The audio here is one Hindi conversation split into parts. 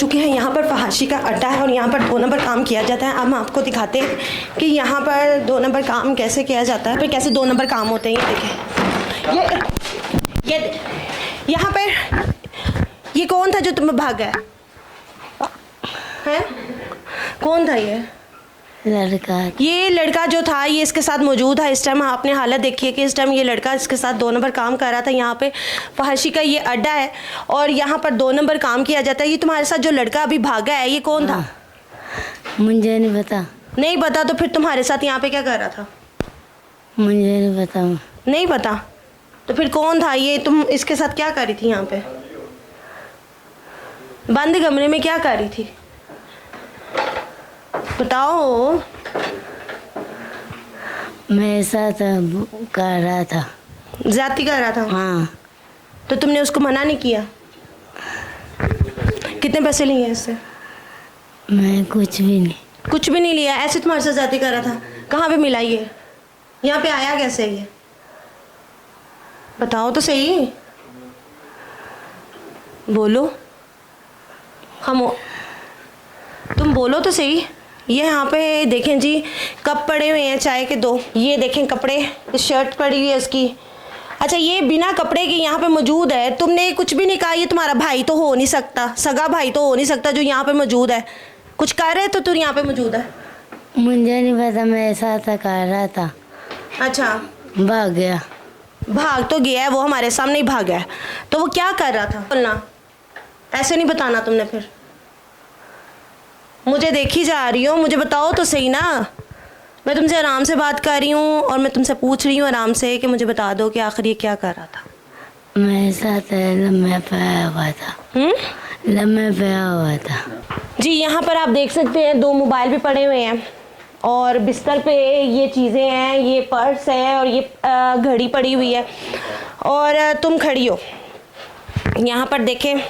चुके हैं। यहाँ पर फहाशी का अड्डा है और यहाँ पर 2 नंबर काम किया जाता है। अब हम आपको दिखाते हैं कि यहाँ पर 2 नंबर काम कैसे किया जाता है, फिर कैसे 2 नंबर काम होते हैं। ये देखें, ये यहाँ पर ये कौन था जो तुम्हें भागा है? कौन था ये लड़का? ये लड़का जो था ये इसके साथ मौजूद था इस टाइम। आपने हालत देखी है कि इस टाइम ये लड़का इसके साथ 2 नंबर काम कर रहा था। यहाँ पे फहाशी का ये अड्डा है और यहाँ पर 2 नंबर काम किया जाता है। ये तुम्हारे साथ जो लड़का अभी भागा है ये कौन था? मुझे नहीं पता। नहीं पता? तो फिर तुम्हारे साथ यहाँ पे क्या कर रहा था? मुझे नहीं पता। नहीं पता? तो फिर कौन था ये? तुम इसके साथ क्या कर रही थी? यहाँ पे बंद कमरे में क्या कर रही थी बताओ। मेरे साथ कर रहा था। ज्यादती कर रहा था? हाँ। तो तुमने उसको मना नहीं किया? कितने पैसे लिए इससे? मैं कुछ भी नहीं। कुछ भी नहीं लिया? ऐसे तुम्हारे साथ ज्यादती कर रहा था? कहाँ पे मिला ये? यहाँ पे आया कैसे ये? बताओ तो सही, बोलो। तुम बोलो तो सही। ये यहाँ पे देखें जी, कप पड़े हुए हैं चाय के 2। ये देखें कपड़े, शर्ट पड़ी हुई है इसकी। अच्छा, ये बिना कपड़े के यहाँ पे मौजूद है। तुमने कुछ भी नहीं कहा? ये तुम्हारा भाई तो हो नहीं सकता, सगा भाई तो हो नहीं सकता जो यहाँ पे मौजूद है। कुछ कर रहे तो तू यहाँ पे मौजूद है? मुझे नहीं पता, मेरे साथ कर रहा था। अच्छा, भाग गया। भाग तो गया है, वो हमारे सामने ही भागा है। तो वो क्या कर रहा था? बोलना, ऐसे नहीं बताना तुमने। फिर मुझे देखी जा रही हो, मुझे बताओ तो सही ना। मैं तुमसे आराम से बात कर रही हूँ और मैं तुमसे पूछ रही हूँ आराम से कि मुझे बता दो कि आखिर ये क्या कर रहा था। मेरे साथ लम्बे पाया हुआ था। लम्बे पाया हुआ था जी। यहाँ पर आप देख सकते हैं 2 मोबाइल भी पड़े हुए हैं और बिस्तर पे ये चीज़ें हैं, ये पर्स है और ये घड़ी पड़ी हुई है और तुम खड़ी हो। यहाँ पर देखें,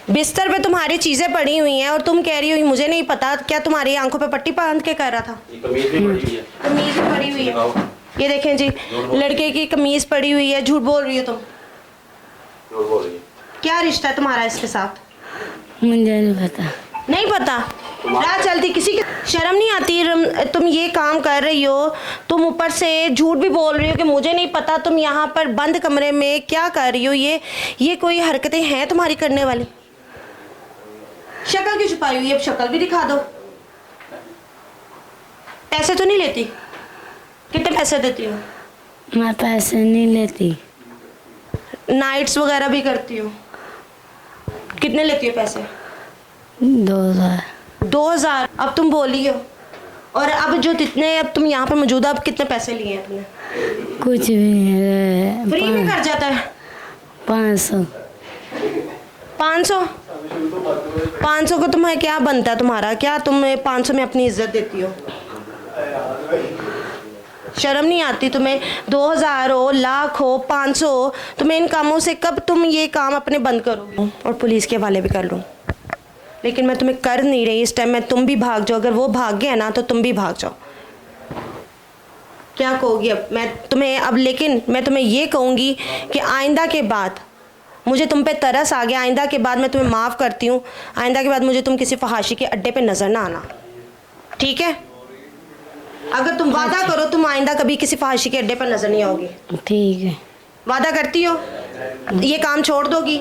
बिस्तर पे तुम्हारी चीज़ें पड़ी हुई हैं और तुम कह रही हो मुझे नहीं पता। क्या तुम्हारी आंखों पे पट्टी बांध के कर रहा था? कमीज भी पड़ी हुई है। कमीज भी पड़ी हुई है। ये देखें जी, लड़के की कमीज पड़ी हुई है। झूठ बोल रही हो तुम। झूठ बोल रही है। क्या रिश्ता है तुम्हारा इसके साथ? मुझे नहीं पता। नहीं पता? राह चलती किसी की शर्म नहीं आती? तुम ये काम कर रही हो, तुम ऊपर से झूठ भी बोल रही हो कि मुझे नहीं पता। तुम यहाँ पर बंद कमरे में क्या कर रही हो? ये कोई हरकतें हैं तुम्हारी करने वाली? शक्ल क्यों छुपाई हुई है? अब शक्ल भी दिखा दो। पैसे तो नहीं लेती? कितने पैसे देती हो? मैं पैसे नहीं लेती। नाइट्स वगैरह भी करती हो? कितने लेती हो पैसे? 2000। 2000? अब तुम बोली हो। और अब जो जितने अब तुम यहाँ पे मौजूद हो, अब कितने पैसे लिए हैं तुमने? कुछ भी नहीं। फ्री में कर जाता है? 500। 500? 500 को तुम्हें क्या बनता है तुम्हारा? क्या तुम 500 में अपनी इज्जत देती हो? शर्म नहीं आती तुम्हें? 2000 हो, लाख हो, 500 हो, तुम्हें इन कामों से कब तुम ये काम अपने बंद करोगे? और पुलिस के हवाले भी कर लूँ, लेकिन मैं तुम्हें कर नहीं रही इस टाइम में। तुम भी भाग जाओ, अगर वो भाग गया ना तो तुम भी भाग जाओ। क्या कहोगी अब मैं तुम्हें? अब लेकिन मैं तुम्हें ये कहूँगी कि आइंदा के बाद मुझे तुम पे तरस आ गया। आइंदा के बाद मैं तुम्हें माफ़ करती हूँ। आइंदा के बाद मुझे तुम किसी फहाशी के अड्डे पे नज़र ना आना, ठीक है? अगर तुम वादा करो तुम आइंदा कभी किसी फहाशी के अड्डे पर नज़र नहीं आओगी। ठीक है। वादा करती हो? ये काम छोड़ दोगी?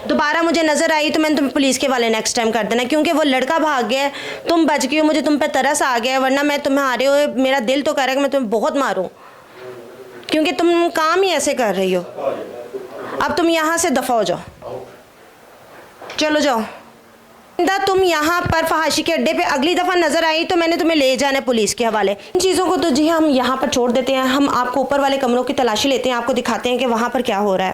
दोबारा मुझे नज़र आई तो मैंने तुम्हें पुलिस के वाले नेक्स्ट टाइम कर देना, क्योंकि वो लड़का भाग गया है, तुम बच गई हो, मुझे तुम पे तरस आ गया है। वरना मैं तुम्हारे हो, मेरा दिल तो कर रहा है कि मैं तुम्हें बहुत मारूं, क्योंकि तुम काम ही ऐसे कर रही हो। अब तुम यहाँ से दफ़ा हो जाओ, चलो जाओ। तुम यहाँ पर फहाशी के अड्डे पे अगली दफ़ा नज़र आई तो मैंने तुम्हें ले जाना है पुलिस के हवाले। इन चीज़ों को तो जी हम यहाँ पर छोड़ देते हैं। हम आपको ऊपर वाले कमरों की तलाशी लेते हैं, आपको दिखाते हैं कि वहाँ पर क्या हो रहा है।